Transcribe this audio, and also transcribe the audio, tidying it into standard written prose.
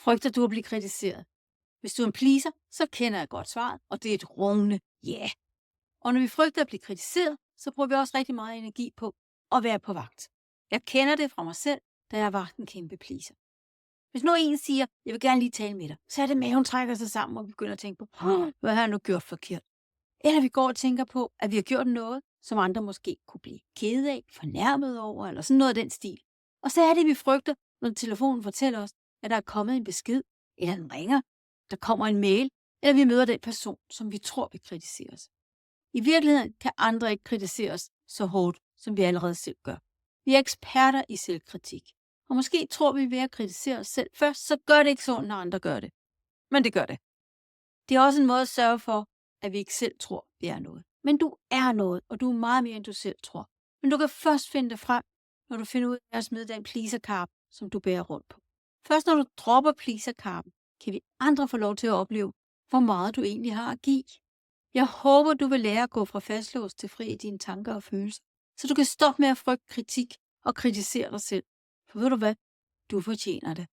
Frygter du at blive kritiseret? Hvis du er en pleaser, så kender jeg godt svaret, og det er et rungende ja. Og når vi frygter at blive kritiseret, så bruger vi også rigtig meget energi på at være på vagt. Jeg kender det fra mig selv, da jeg var en kæmpe pleaser. Hvis nu en siger, jeg vil gerne lige tale med dig, så er det maven trækker sig sammen, og vi begynder at tænke på, hvad har jeg nu gjort forkert? Eller vi går og tænker på, at vi har gjort noget, som andre måske kunne blive kede af, fornærmet over, eller sådan noget af den stil. Og så er det, vi frygter, når telefonen fortæller os, at der er kommet en besked, eller en ringer, der kommer en mail, eller vi møder den person, som vi tror vil kritisere os. I virkeligheden kan andre ikke kritisere os så hårdt, som vi allerede selv gør. Vi er eksperter i selvkritik. Og måske tror vi ved at kritisere os selv først, så gør det ikke sådan, når andre gør det. Men det gør det. Det er også en måde at sørge for, at vi ikke selv tror, vi er noget. Men du er noget, og du er meget mere, end du selv tror. Men du kan først finde det frem, når du finder ud af at smide den pleaserkarp, som du bærer rundt på. Først når du dropper pleaserkarpen, kan vi andre få lov til at opleve, hvor meget du egentlig har at give. Jeg håber, du vil lære at gå fra fastlåst til fri i dine tanker og følelser, så du kan stoppe med at frygte kritik og kritisere dig selv. For ved du hvad? Du fortjener det.